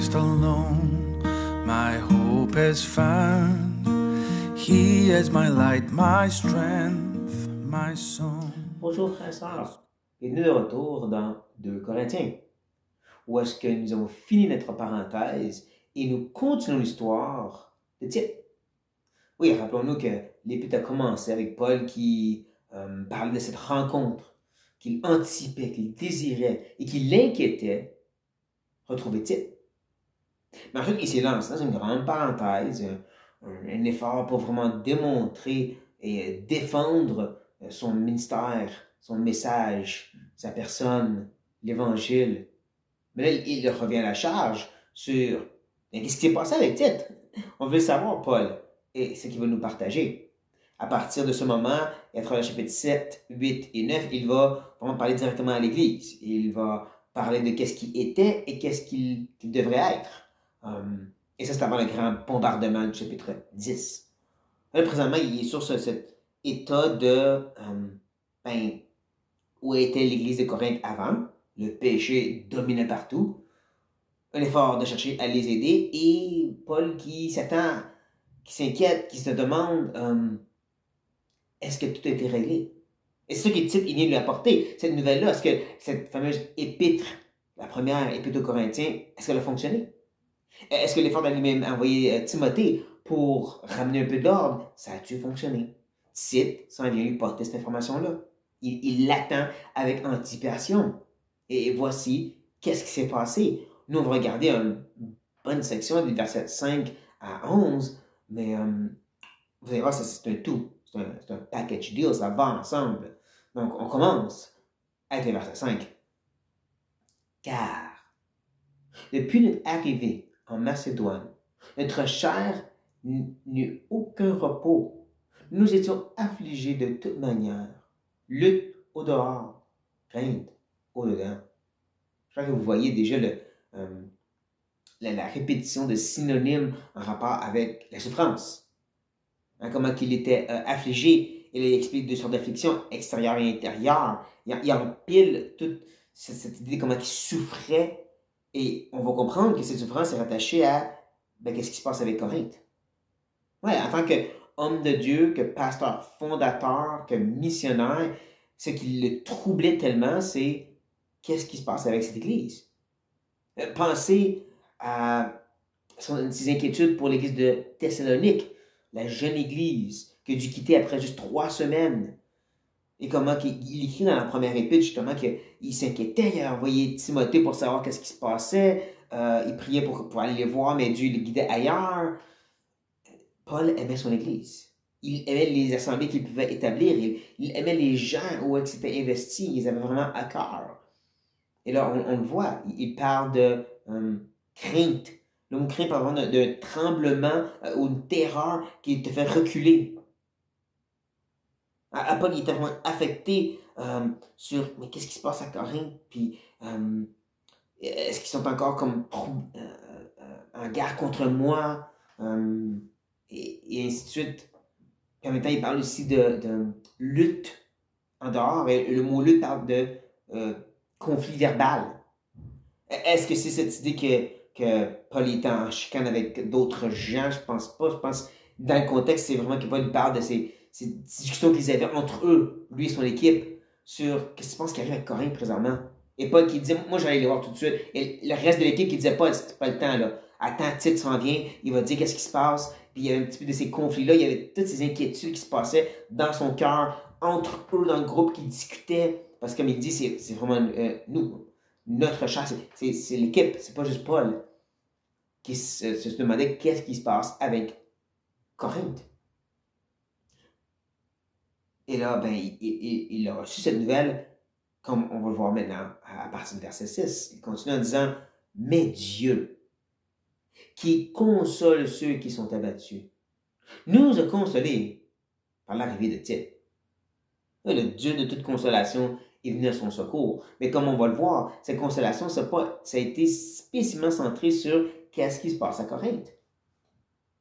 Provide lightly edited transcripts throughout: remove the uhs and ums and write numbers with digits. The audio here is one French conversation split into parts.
Christ alone my hope is found. He is my light, my strength, my song. Bonjour frères et sœurs, bienvenue de retour dans 2 Corinthiens, où est-ce que nous avons fini notre parenthèse et nous continuons l'histoire de Tite. Oui, rappelons-nous que l'Épître a commencé avec Paul qui parlait de cette rencontre, qu'il anticipait, qu'il désirait et qui l'inquiétait retrouver Tite. Mais ensuite, il s'est lancé dans une grande parenthèse, un effort pour vraiment démontrer et défendre son ministère, son message, sa personne, l'Évangile. Mais là, il revient à la charge sur qu'est-ce qui s'est passé avec Tite. On veut savoir, Paul, et ce qu'il va nous partager. À partir de ce moment, et à travers les chapitres 7, 8 et 9, il va vraiment parler directement à l'Église. Il va parler de qu'est-ce qu'il était et qu'est-ce qu'il devrait être. Et ça, c'est avant le grand bombardement du chapitre 10. Là, présentement, il est sur cet état de où était l'Église de Corinthe avant. Le péché dominait partout. Un effort de chercher à les aider. Et Paul qui s'attend, qui s'inquiète, qui se demande est-ce que tout a été réglé? Et c'est ça que Tite vient lui apporter, cette nouvelle-là. Est-ce que cette fameuse épître, la première épître aux Corinthiens, est-ce qu'elle a fonctionné? Est-ce que l'effort d'aller même envoyer Timothée pour ramener un peu d'ordre, ça a-tu fonctionné? Tite s'en vient lui porter cette information-là. Il l'attend avec anticipation. Et voici qu'est-ce qui s'est passé. Nous, on va regarder une bonne section des versets 5 à 11, mais vous allez voir, c'est un tout. C'est un package deal, ça va ensemble. Donc, on commence avec le verset 5. Car, depuis notre arrivée en Macédoine, notre chair n'eut aucun repos. Nous étions affligés de toute manière. Lutte au dehors, crainte au dedans. Je crois que vous voyez déjà la répétition de synonymes en rapport avec la souffrance. Comment qu'il était affligé. Il explique deux sortes d'afflictions, extérieure et intérieure. Il empile toute cette idée de comment il souffrait. Et on va comprendre que cette souffrance est rattachée à qu'est-ce qui se passe avec Corinthe. Ouais, en tant qu'homme de Dieu, que pasteur fondateur, que missionnaire, ce qui le troublait tellement, c'est qu'est-ce qui se passe avec cette Église. Pensez à ses inquiétudes pour l'Église de Thessalonique, la jeune Église qui a dû quitter après juste 3 semaines. Et comment il écrit dans la première épître, justement, qu'il s'inquiétait, il a envoyé Timothée pour savoir qu'est-ce qui se passait, il priait pour aller les voir, mais Dieu le guidait ailleurs. Paul aimait son Église. Il aimait les assemblées qu'il pouvait établir. Il aimait les gens où il s'était investi. Ils avaient vraiment à cœur. Et là, on le voit. Il parle de crainte. Le mot crainte parle vraiment d'un tremblement ou une terreur qui te fait reculer. Paul, il était vraiment affecté sur mais qu'est-ce qui se passe à Corinthe, puis est-ce qu'ils sont encore comme en guerre contre moi, et ainsi de suite. Puis en même temps, il parle aussi de lutte en dehors, et le mot lutte parle de conflit verbal. Est-ce que c'est cette idée que Paul est en chicane avec d'autres gens? Je pense pas. Je pense que dans le contexte, c'est vraiment que Paul parle de ces discussions qu'ils avaient entre eux, lui et son équipe, sur qu'est-ce que tu penses qui arrive avec Corinthe présentement. Et Paul qui disait, moi j'allais les voir tout de suite. Et le reste de l'équipe qui disait, Paul, c'est pas le temps là. Attends, Tite s'en vient, il va dire qu'est-ce qui se passe. Puis il y avait un petit peu de ces conflits-là, il y avait toutes ces inquiétudes qui se passaient dans son cœur, entre eux dans le groupe qui discutaient. Parce que comme il dit, c'est vraiment nous, notre chair, c'est l'équipe, c'est pas juste Paul qui se demandait qu'est-ce qui se passe avec Corinthe. Et là, il a reçu cette nouvelle, comme on va le voir maintenant, à partir du verset 6. Il continue en disant, « Mais Dieu, qui console ceux qui sont abattus, nous a consolés par l'arrivée de Tite. » Le Dieu de toute consolation est venu à son secours. Mais comme on va le voir, cette consolation, ça a été spécialement centré sur qu'est-ce qui se passe à Corinthe.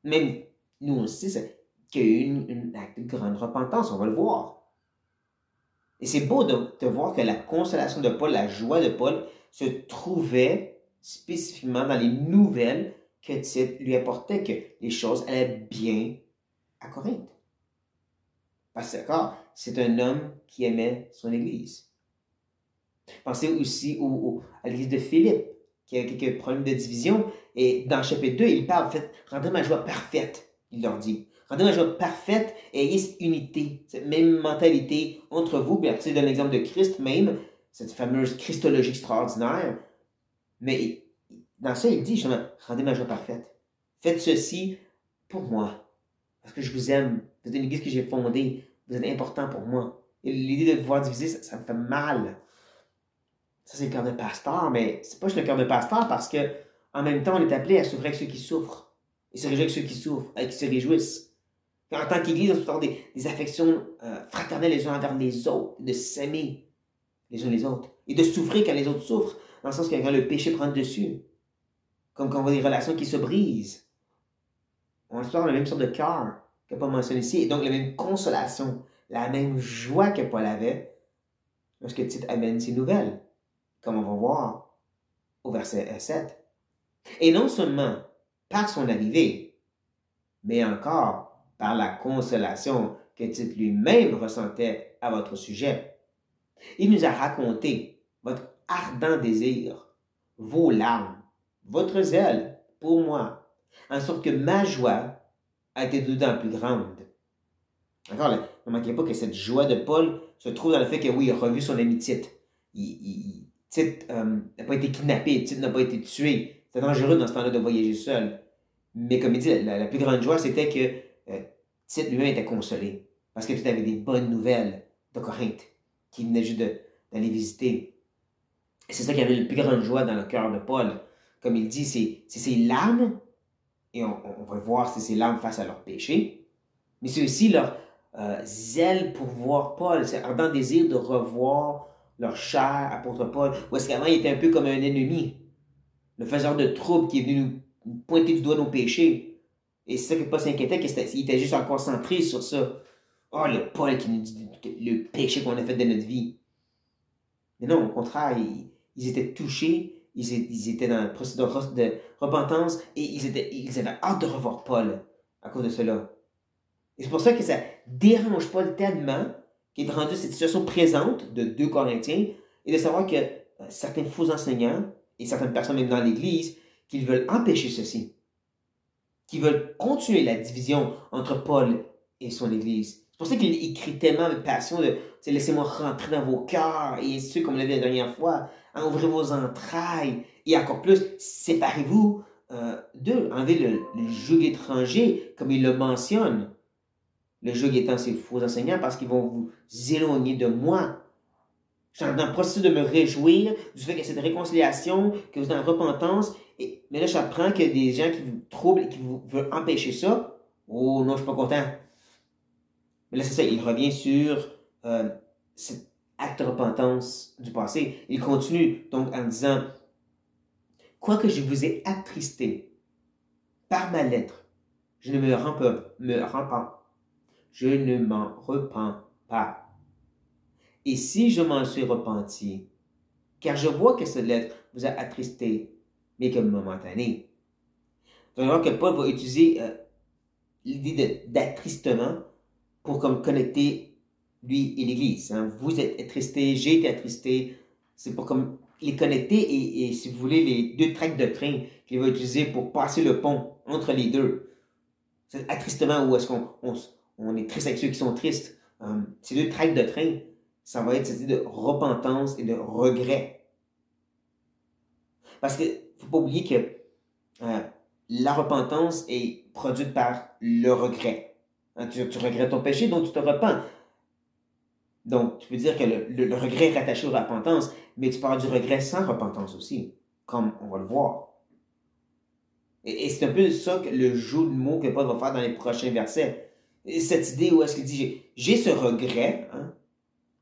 Même nous aussi, qu'il y a eu une acte de grande repentance, on va le voir. Et c'est beau de voir que la consolation de Paul, la joie de Paul, se trouvait spécifiquement dans les nouvelles que Tite lui apportait, que les choses allaient bien à Corinthe. Parce que, d'accord, c'est un homme qui aimait son Église. Pensez aussi à l'Église de Philippe, qui a quelques problèmes de division. Et dans le chapitre 2, il parle, en fait, rendez ma joie parfaite, il leur dit. Rendez ma joie parfaite et ayez cette unité, cette même mentalité entre vous. Puis après, il donne l'exemple de Christ même, cette fameuse Christologie extraordinaire. Mais dans ça, il dit justement, rendez ma joie parfaite. Faites ceci pour moi. Parce que je vous aime. Vous êtes une église que j'ai fondée. Vous êtes important pour moi. Et l'idée de vous voir diviser, ça me fait mal. Ça, c'est le cœur de pasteur, mais c'est pas juste le cœur de pasteur parce que en même temps, on est appelé à s'ouvrir avec ceux qui souffrent. Et se réjouir avec ceux qui souffrent, et qui se réjouissent. Et en tant qu'église, on se avoir des affections fraternelles les uns envers les autres, de s'aimer les uns les autres. Et de souffrir quand les autres souffrent, dans le sens que quand le péché prend le dessus. Comme quand on voit des relations qui se brisent. On se la même sorte de cœur que Paul mentionne ici, et donc la même consolation, la même joie que Paul avait lorsque Tite amène ses nouvelles, comme on va voir au verset 7. Et non seulement par son arrivée, mais encore par la consolation que Tite lui-même ressentait à votre sujet. Il nous a raconté votre ardent désir, vos larmes, votre zèle pour moi, en sorte que ma joie a été d'autant plus grande. Encore, ne manquez pas que cette joie de Paul se trouve dans le fait que oui, il a revu son ami Tite. Tite n'a pas été kidnappé, Tite n'a pas été tué. C'était dangereux dans ce temps-là de voyager seul. Mais comme il dit, la plus grande joie, c'était que Tite lui-même était consolé. Parce que Tite avait des bonnes nouvelles de Corinthe, qui venait juste d'aller visiter. Et c'est ça qui avait la plus grande joie dans le cœur de Paul. Comme il dit, c'est ses larmes, et on va voir c'est ses larmes face à leur péché, mais c'est aussi leur zèle pour voir Paul, c'est ardent désir de revoir leur cher apôtre Paul, où est-ce qu'avant il était un peu comme un ennemi, le faiseur de troubles qui est venu nous pointer du doigt nos péchés. Et c'est ça que Paul s'inquiétait, qu'il était juste encore centré sur ça. Oh, le Paul qui nous dit le péché qu'on a fait de notre vie. Mais non, au contraire, ils étaient touchés, ils étaient dans le processus de repentance et ils avaient hâte de revoir Paul à cause de cela. Et c'est pour ça que ça dérange Paul tellement qu'il est rendu cette situation présente de 2 Corinthiens et de savoir que certains faux enseignants et certaines personnes même dans l'Église qui veulent empêcher ceci, qui veulent continuer la division entre Paul et son Église. C'est pour ça qu'il écrit tellement avec passion de « Laissez-moi rentrer dans vos cœurs » et ainsi de suite, comme on l'a vu la dernière fois, « Ouvrez vos entrailles » et encore plus « Séparez-vous d'eux », enlevez le joug étranger, comme il le mentionne. Le joug étant ces faux enseignants parce qu'ils vont vous éloigner de moi. Je suis dans le processus de me réjouir du fait qu'il y a cette réconciliation, que vous êtes en repentance. Mais là, j'apprends qu'il y a des gens qui vous troublent et qui veulent empêcher ça. Oh non, je ne suis pas content. Mais là, c'est ça, il revient sur cet acte de repentance du passé. Il continue donc en disant « Quoique je vous ai attristé par ma lettre, je ne me repens. Je ne m'en repens pas. Et si je m'en suis repenti, car je vois que cette lettre vous a attristé, mais que momentanée. » Vous allez voir que Paul va utiliser l'idée d'attristement pour comme connecter lui et l'Église. Hein. Vous êtes attristé, j'ai été attristé. C'est pour comme les connecter et si vous voulez, les 2 tracts de train qu'il va utiliser pour passer le pont entre les deux. C'est attristement où est-ce qu'on est triste avec ceux qui sont tristes. Ces 2 tracts de train, ça va être cette idée de repentance et de regret. Parce qu'il ne faut pas oublier que la repentance est produite par le regret. Hein, tu regrettes ton péché, donc tu te repens. Donc, tu peux dire que le regret est rattaché aux repentance, mais tu peux avoir du regret sans repentance aussi, comme on va le voir. Et c'est un peu ça que le jeu de mots que Paul va faire dans les prochains versets. Et cette idée où est-ce qu'il dit, j'ai ce regret hein,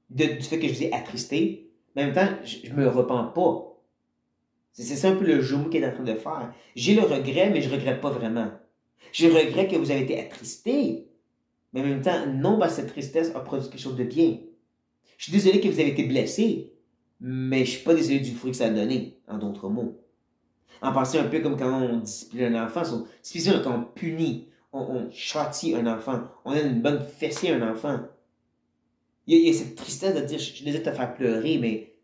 du fait que je vous ai attristé, mais en même temps, je ne me repens pas. C'est ça un peu le jeu de mots qu'il est en train de faire. J'ai le regret, mais je ne regrette pas vraiment. Je regrette que vous avez été attristé, mais en même temps, non, cette tristesse a produit quelque chose de bien. Je suis désolé que vous avez été blessé, mais je ne suis pas désolé du fruit que ça a donné, en d'autres mots. En pensant un peu comme quand on discipline un enfant, spécialement quand on punit, on châtie un enfant, on donne une bonne fessée à un enfant. Il y a cette tristesse de dire, je suis désolé de te faire pleurer, mais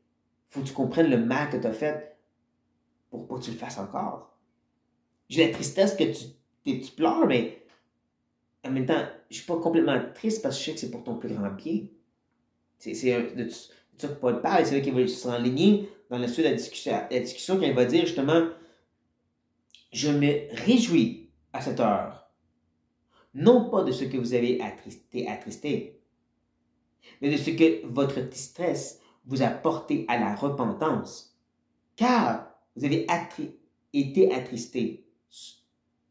faut que tu comprennes le mal que tu as fait pour pas que tu le fasses encore. J'ai la tristesse que tu pleures, mais en même temps, je suis pas complètement triste parce que je sais que c'est pour ton plus grand bien. C'est de ça que Paul parle, c'est là qu'il va s'enligner dans la suite de la discussion quand il va dire justement, je me réjouis à cette heure, non pas de ce que vous avez attristé, mais de ce que votre tristesse vous a porté à la repentance, car vous avez été attristés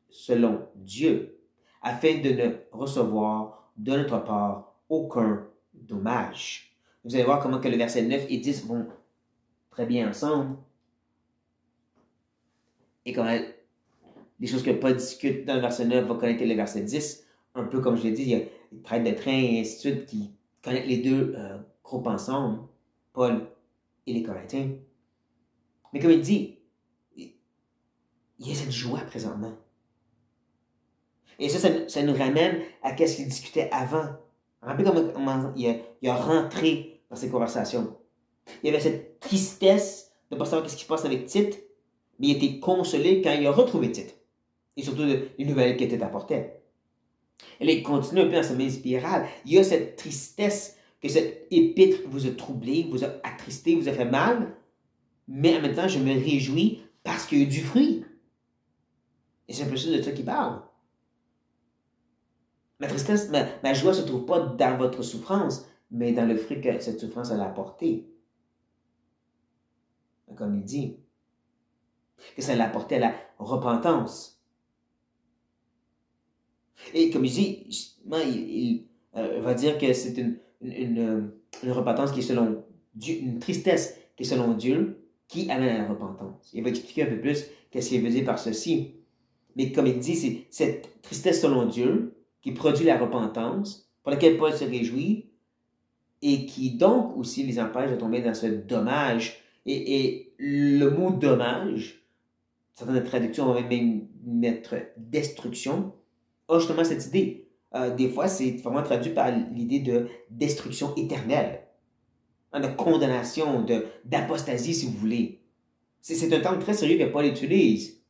selon Dieu, afin de ne recevoir de notre part aucun dommage. Vous allez voir comment que le verset 9 et 10 vont très bien ensemble. Et comment les choses que Paul discute dans le verset 9 vont connecter le verset 10. Un peu comme je l'ai dit, il y a les traîtres de train et ainsi de suite qui connectent les deux groupes ensemble, Paul et les Corinthiens. Mais comme il dit, il y a cette joie présentement. Et ça nous ramène à ce qu'il discutait avant. Rappelez comment il a rentré dans ces conversations. Il y avait cette tristesse de ne pas savoir ce qui se passe avec Tite, mais il était consolé quand il a retrouvé Tite. Et surtout les nouvelles que Tite apportait. Et là, il continue un peu dans cette même spirale. Il y a cette tristesse que cette épître vous a troublé, vous a attristé, vous a fait mal, mais en même temps, je me réjouis parce qu'il y a eu du fruit. Et c'est un peu ça de ça qu'il parle. Ma tristesse, ma joie ne se trouve pas dans votre souffrance, mais dans le fruit que cette souffrance a apporté. Comme il dit, que ça l'a apporté à la repentance. Et comme il dit, il va dire que c'est une repentance qui est selon Dieu, une tristesse qui est selon Dieu, qui amène à la repentance. Il va expliquer un peu plus qu'est-ce qu'il veut dire par ceci. Mais comme il dit, c'est cette tristesse selon Dieu qui produit la repentance, pour laquelle Paul se réjouit, et qui donc aussi les empêche de tomber dans ce dommage. Et le mot dommage, certaines traductions vont même mettre destruction, a justement cette idée. Des fois, c'est vraiment traduit par l'idée de destruction éternelle, de condamnation, d'apostasie, si vous voulez. C'est un terme très sérieux que Paul utilise.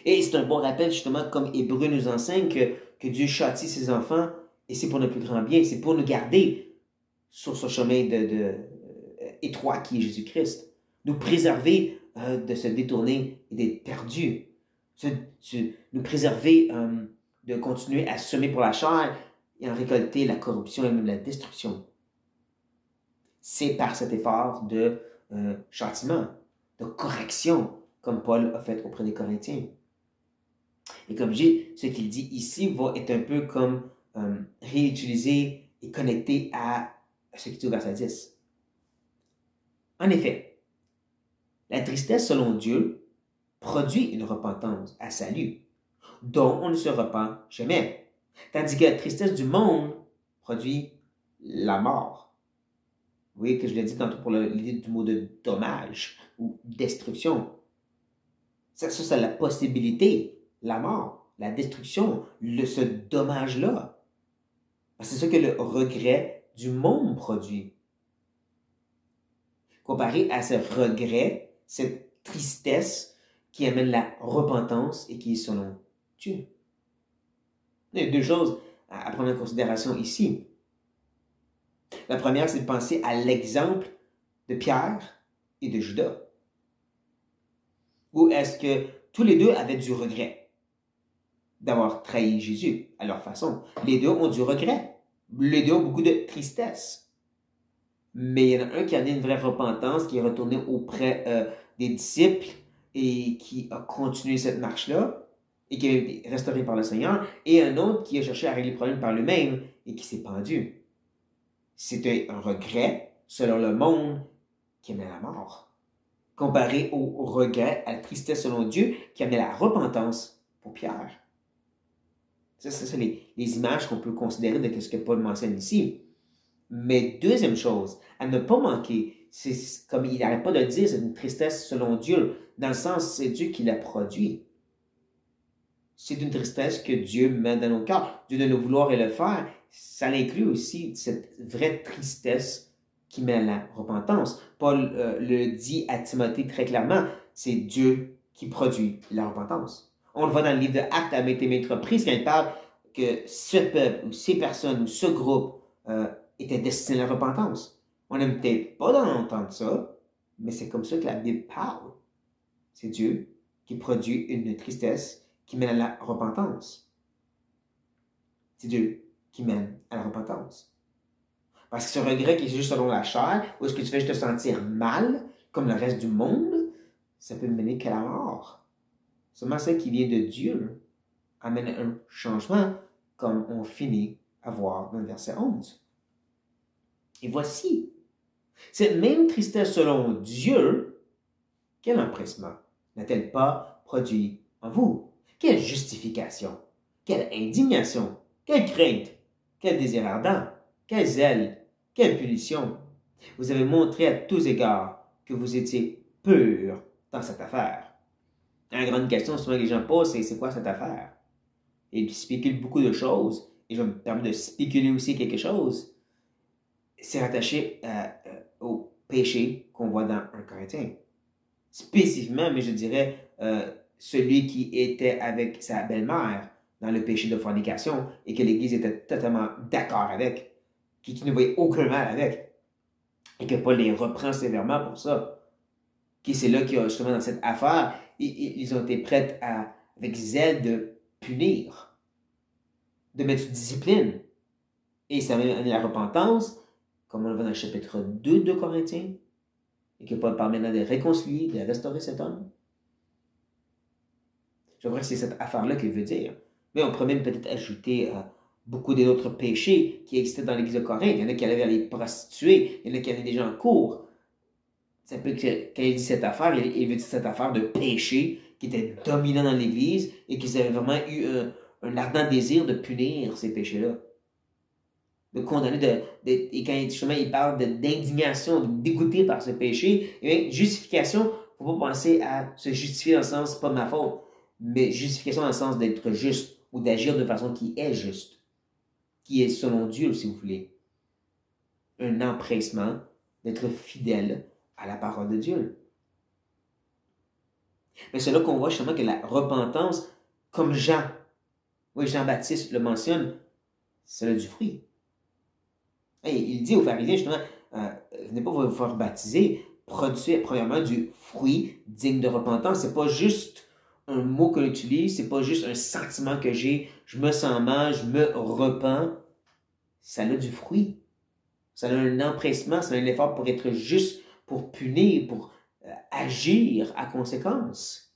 Et c'est un bon rappel, justement, comme Hébreu nous enseigne, que Dieu châtie ses enfants, et c'est pour notre plus grand bien, c'est pour nous garder sur ce chemin étroit qui est Jésus-Christ. Nous préserver de se détourner et d'être perdus. Nous préserver de continuer à semer pour la chair et en récolter la corruption et même la destruction. C'est par cet effort de châtiment, de correction, comme Paul a fait auprès des Corinthiens. Et comme je dis, ce qu'il dit ici va être un peu comme réutilisé et connecté à ce qui est au verset 10. En effet, la tristesse selon Dieu produit une repentance à salut, dont on ne se repent jamais. Tandis que la tristesse du monde produit la mort. Vous voyez que je l'ai dit tantôt pour l'idée du mot de dommage ou destruction. Ça, c'est la possibilité, la mort, la destruction, ce dommage-là. C'est ça que le regret du monde produit. Comparé à ce regret, cette tristesse qui amène la repentance et qui est selon Dieu. Il y a deux choses à prendre en considération ici. La première, c'est de penser à l'exemple de Pierre et de Judas. Où est-ce que tous les deux avaient du regret d'avoir trahi Jésus à leur façon. Les deux ont du regret. Les deux ont beaucoup de tristesse. Mais il y en a un qui a une vraie repentance, qui est retourné auprès des disciples et qui a continué cette marche-là et qui a été restauré par le Seigneur, et un autre qui a cherché à régler le problème par lui-même et qui s'est pendu. C'était un regret, selon le monde, qui amenait à la mort, comparé au regret, à la tristesse selon Dieu, qui amenait la repentance pour Pierre. Ça, c'est les images qu'on peut considérer de ce que Paul mentionne ici. Mais deuxième chose, à ne pas manquer, comme il n'arrête pas de le dire, c'est une tristesse selon Dieu. Dans le sens, c'est Dieu qui l'a produit. C'est une tristesse que Dieu met dans nos cœurs. Dieu de nous vouloir et le faire. Ça inclut aussi cette vraie tristesse qui mène à la repentance. Paul le dit à Timothée très clairement, c'est Dieu qui produit la repentance. On le voit dans le livre de Actes à maintes reprises quand il parle que ce peuple ou ces personnes ou ce groupe était destiné à la repentance. On n'aime peut-être pas d'entendre ça, mais c'est comme ça que la Bible parle. C'est Dieu qui produit une tristesse qui mène à la repentance. C'est Dieu qui mène à la repentance. Parce que ce regret qui est juste selon la chair, ou est-ce que tu fais juste te sentir mal, comme le reste du monde, ça peut mener qu'à la mort. Seulement celle qui vient de Dieu amène un changement, comme on finit à voir dans le verset 11. Et voici, cette même tristesse selon Dieu, quel empressement n'a-t-elle pas produit en vous? Quelle justification, quelle indignation, quelle crainte, quel désir ardent, quel zèle, quelle punition. Vous avez montré à tous égards que vous étiez purs dans cette affaire. La grande question souvent que les gens posent, c'est quoi cette affaire? Et ils spéculent beaucoup de choses, et je me permets de spéculer aussi quelque chose. C'est rattaché au péché qu'on voit dans 1 Corinthiens. Spécifiquement, mais je dirais celui qui était avec sa belle-mère dans le péché de fornication et que l'Église était totalement d'accord avec, qui ne voyait aucun mal avec, et que Paul les reprend sévèrement pour ça. Qui c'est là qu'il y a justement dans cette affaire, ils ont été prêts avec zèle de punir, de mettre une discipline. Et ça va amener la repentance, comme on le voit dans le chapitre 2 de Corinthiens, et que Paul parle maintenant de réconcilier, de restaurer cet homme. Je crois que c'est cette affaire-là qu'il veut dire. Mais on pourrait même peut-être ajouter beaucoup d'autres péchés qui existaient dans l'église de Corinthe. Il y en a qui allaient vers les prostituées, il y en a qui avaient des gens en cours. Ça peut que, quand il dit cette affaire, il veut dire cette affaire de péché qui était dominant dans l'église et qu'ils avaient vraiment eu un ardent désir de punir ces péchés-là. De condamner, et quand justement il parle d'indignation, de dégoûté par ce péché, et bien, justification, il ne faut pas penser à se justifier dans le sens, pas de ma faute, mais justification dans le sens d'être juste ou d'agir de façon qui est juste, qui est selon Dieu, si vous voulez. Un empressement d'être fidèle à la parole de Dieu. Mais c'est là qu'on voit justement que la repentance, comme Jean-Baptiste le mentionne, c'est là du fruit. Et il dit aux pharisiens justement, venez pas vous faire baptiser, produisez premièrement du fruit digne de repentance. C'est pas juste un mot qu'on utilise, c'est pas juste un sentiment que j'ai, je me sens mal, je me repens. Ça a du fruit. Ça a un empressement, ça a un effort pour être juste, pour punir, pour agir à conséquence.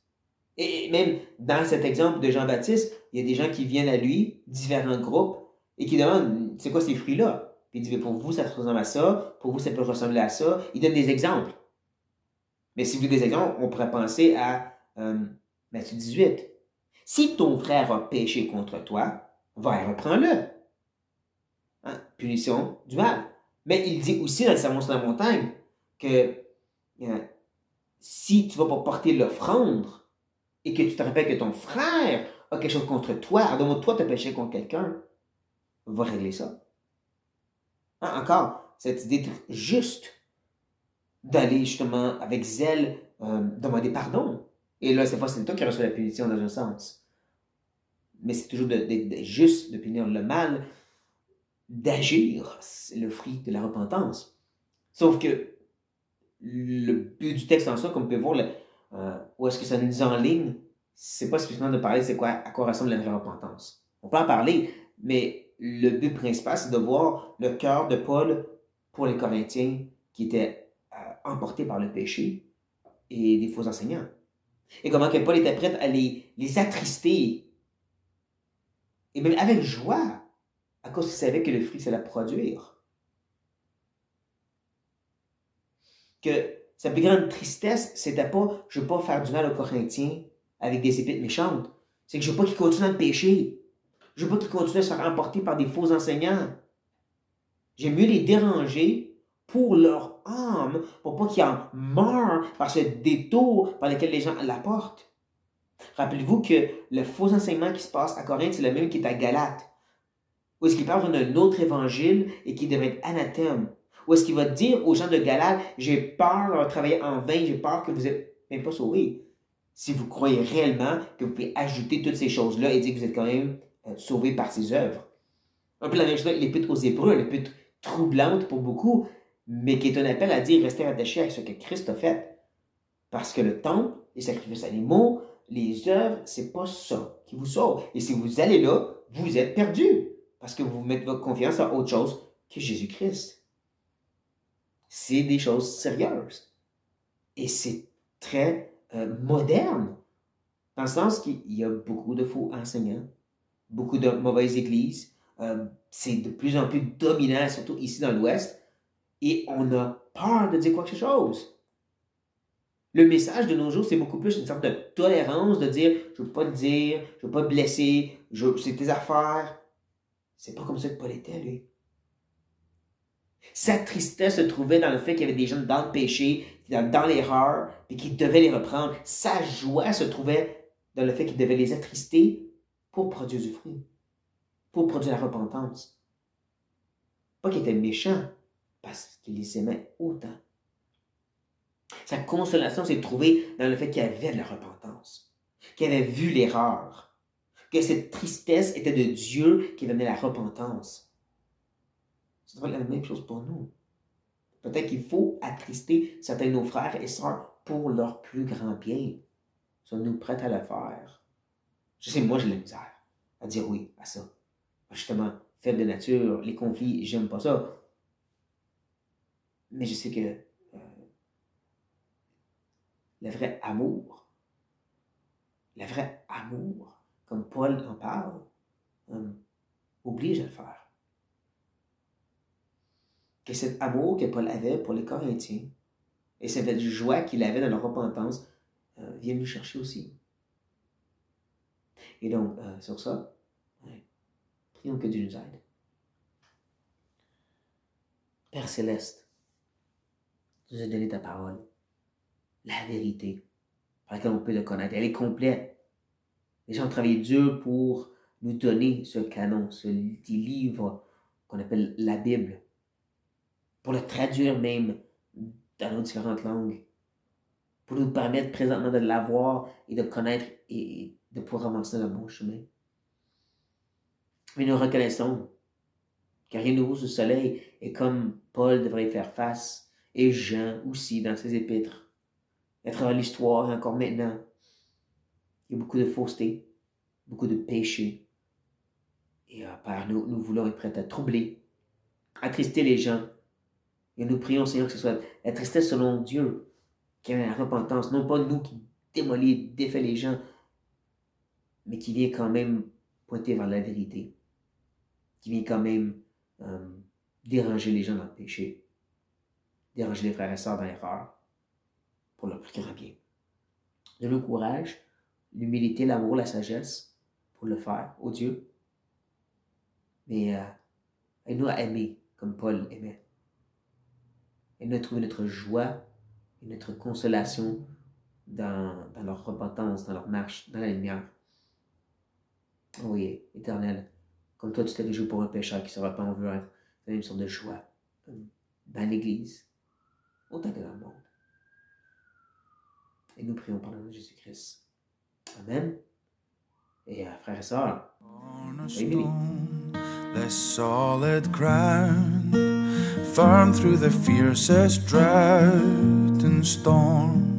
Et même dans cet exemple de Jean-Baptiste, il y a des gens qui viennent à lui, différents groupes, et qui demandent, c'est quoi ces fruits-là? Puis il dit, pour vous, ça ressemble à ça, pour vous, ça peut ressembler à ça. Il donne des exemples. Mais si vous voulez des exemples, on pourrait penser à Matthieu 18. Si ton frère a péché contre toi, va et reprends-le. Hein? Punition du mal. Mais il dit aussi dans le Sermon sur la montagne que si tu ne vas pas porter l'offrande et que tu te rappelles que ton frère a quelque chose contre toi, donc toi tu as péché contre quelqu'un, va régler ça. Hein, encore, cette idée d'être juste, d'aller justement avec zèle demander pardon. Et là, cette fois, c'est toi qui reçois la punition dans un sens. Mais c'est toujours d'être juste, de punir le mal, d'agir. C'est le fruit de la repentance. Sauf que le but du texte en soi, comme vous pouvez voir, où est-ce que ça nous enligne, c'est pas spécifiquement de parler à quoi ressemble la vraie repentance. On peut en parler, mais le but principal, c'est de voir le cœur de Paul pour les Corinthiens qui étaient emportés par le péché et des faux enseignants. Et comment que Paul était prêt à les attrister, et même avec joie, à cause qu'il savait que le fruit, c'est la produire. Que sa plus grande tristesse, c'était pas « je veux pas faire du mal aux Corinthiens avec des épîtres méchantes », c'est que je veux pas qu'ils continuent à pécher. Je veux pas qu'ils continuent à se faire emporter par des faux enseignants. J'aime mieux les déranger pour leur âme, pour pas qu'ils en meurent par ce détour par lequel les gens l'apportent. Rappelez-vous que le faux enseignement qui se passe à Corinthe, c'est le même qui est à Galate. Ou est-ce qu'il parle d'un autre évangile et qui devrait être anathème? Ou est-ce qu'il va dire aux gens de Galate, j'ai peur de travailler en vain, j'ai peur que vous n'êtes même pas sauvés. Si vous croyez réellement que vous pouvez ajouter toutes ces choses-là et dire que vous êtes quand même sauvés par ses œuvres. Un peu la même chose avec l'épître aux Hébreux, l'épître troublante pour beaucoup, mais qui est un appel à dire restez attachés à ce que Christ a fait. Parce que le temple, les sacrifices animaux, les œuvres, c'est pas ça qui vous sauve. Et si vous allez là, vous êtes perdus. Parce que vous mettez votre confiance à autre chose que Jésus-Christ. C'est des choses sérieuses. Et c'est très moderne. Dans le sens qu'il y a beaucoup de faux enseignants, beaucoup de mauvaises églises. C'est de plus en plus dominant, surtout ici dans l'Ouest. Et on a peur de dire quelque chose. Le message de nos jours, c'est beaucoup plus une sorte de tolérance, de dire je ne veux pas te dire, je ne veux pas te blesser, c'est tes affaires. C'est pas comme ça que Paul était, lui. Sa tristesse se trouvait dans le fait qu'il y avait des gens dans le péché, dans l'erreur, et qu'il devait les reprendre. Sa joie se trouvait dans le fait qu'il devait les attrister pour produire du fruit, pour produire la repentance. Pas qu'il était méchant, parce qu'il les aimait autant. Sa consolation s'est trouvée dans le fait qu'il avait de la repentance, qu'il avait vu l'erreur, que cette tristesse était de Dieu qui donnait la repentance. C'est la même chose pour nous. Peut-être qu'il faut attrister certains de nos frères et sœurs pour leur plus grand bien. Sommes-nous prêts à le faire? Je sais, moi, j'ai la misère à dire oui à ça. Justement, faible de nature, les conflits, j'aime pas ça. Mais je sais que le vrai amour, comme Paul en parle, oblige à le faire. Que cet amour que Paul avait pour les Corinthiens et cette joie qu'il avait dans leur repentance viennent nous chercher aussi. Et donc, sur ça, prions que Dieu nous aide. Père Céleste, tu nous as donné ta parole, la vérité, par laquelle on peut le connaître. Elle est complète. Les gens ont travaillé dur pour nous donner ce canon, ce livre qu'on appelle la Bible, pour le traduire même dans nos différentes langues, pour nous permettre présentement de l'avoir et de connaître et de pouvoir avancer dans le bon chemin. Mais nous reconnaissons car rien ne nouveau sous le soleil, et comme Paul devrait y faire face, et Jean aussi dans ses épîtres, à travers l'histoire encore maintenant, il y a beaucoup de fausseté, beaucoup de péché. Et Père, nous voulons être prêts à troubler, attrister les gens. Et nous prions, Seigneur, que ce soit la tristesse selon Dieu, qui est la repentance, non pas nous qui démolit, défait les gens, mais qui vient quand même pointer vers la vérité, qui vient quand même déranger les gens dans le péché, déranger les frères et sœurs dans l'erreur, pour leur plus grand bien. Donne-nous le courage, l'humilité, l'amour, la sagesse pour le faire, ô Dieu. Mais aide-nous à aimer comme Paul aimait. Aide-nous à trouver notre joie et notre consolation dans leur repentance, dans leur marche, dans la lumière. Oui, Éternel, comme toi tu t'es réjoui pour un pécheur qui se repent, on veut être dans une sorte de joie dans l'Église, autant que dans le monde. Et nous prions par le nom de Jésus-Christ. Amen. Et frères et sœurs, the solid ground, firm through the fiercest drought and storm.